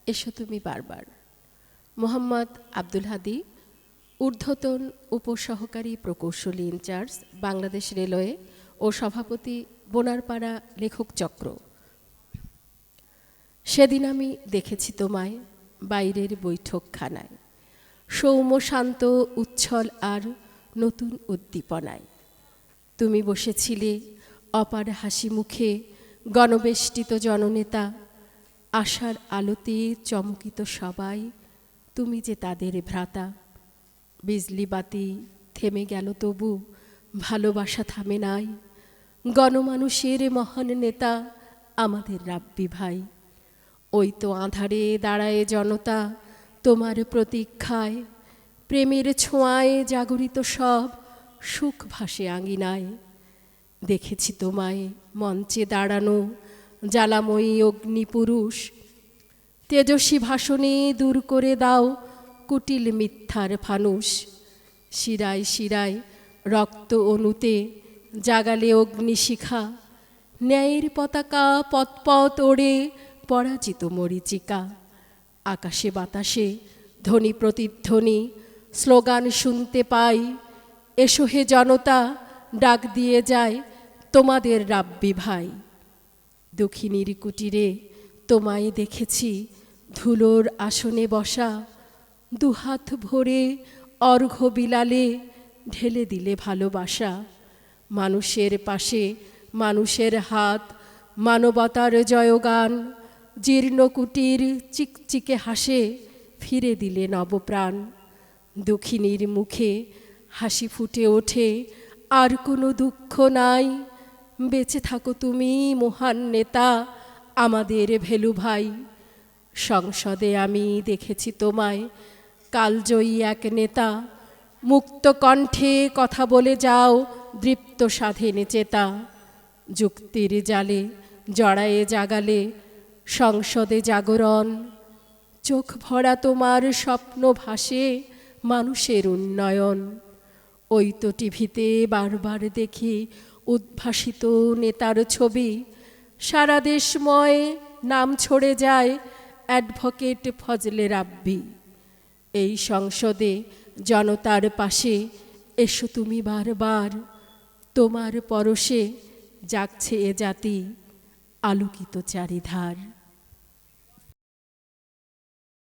এসো তুমি বারবার। মোহাম্মদ আব্দুল হাদী, ঊর্ধ্বতন উপসহকারী প্রকৌশলী ইনচার্জ, বাংলাদেশ রেলওয়ে ও সভাপতি, বোনারপাড়া লেখক চক্র। সেদিন আমি দেখেছি তোমায় বাইরের বৈঠকখানায়, সৌম্য শান্ত উচ্ছল আর নতুন উদ্দীপনায়। তুমি বসেছিলে অপার হাসি মুখে, গণবেষ্টিত জননেতা, আশার আলোতে চমকিত সবাই, তুমি যে তাদের ভ্রাতা। বিজলি বাতি থেমে গেল তবু ভালোবাসা থামে নাই, গণমানুষের মহান নেতা আমাদের রাব্বি ভাই। ওই তো আঁধারে দাঁড়ায় জনতা তোমার প্রতীক্ষায়, প্রেমের ছোঁয়ায় জাগরিত সব সুখ ভাসে আঙিনায়। দেখেছি তোমায় মঞ্চে দাঁড়ানো জ্বালাময়ী অগ্নিপুরুষ, তেজস্বী ভাষণে দূর করে দাও কুটিল মিথ্যার ফানুষ। শিরায় শিরায় রক্ত অনুতে জাগালে অগ্নিশিখা, ন্যায়ের পতাকা পথ ওড়ে পরাজিত মরীচিকা। আকাশে বাতাসে ধ্বনি প্রতিধ্বনি, স্লোগান শুনতে পাই, এসো হে জনতা, ডাক দিয়ে যায় তোমাদের রাব্বি ভাই। দক্ষিণীর কুটিরে তোমায় দেখেছি ধুলোর আসনে বসা, দুহাত ভরে অর্ঘ্য বিলালে ঢেলে দিলে ভালোবাসা। মানুষের পাশে মানুষের হাত, মানবতার জয়গান, জীর্ণ কুটির চিকচিকে হাসে ফিরে দিলে নবপ্রাণ। দক্ষিণীর মুখে হাসি ফুটে ওঠে, আর কোনো দুঃখ নাই। বেঁচে থাকো তুমি মহান নেতা আমাদের ভেলু ভাই। সংসদে আমি দেখেছি তোমায় কালজয়ী এক নেতা, মুক্ত কণ্ঠে কথা বলে যাও দৃপ্ত স্বাধীন চেতা। যুক্তির জালে জড়ায়ে জাগালে সংসদে জাগরণ, চোখ ভরা তোমার স্বপ্ন ভাসে মানুষের উন্নয়ন। ওই তো টিভিতে বারবার দেখি উদ্ভাসিত নেতার ছবি, সারা দেশময় নাম ছড়ে যায় অ্যাডভোকেট ফজলে রাব্বি। এই সংসদে জনতার পাশে এসো তুমি বারবার, তোমার পরশে জাগছে এ জাতি আলোকিত চারিধার।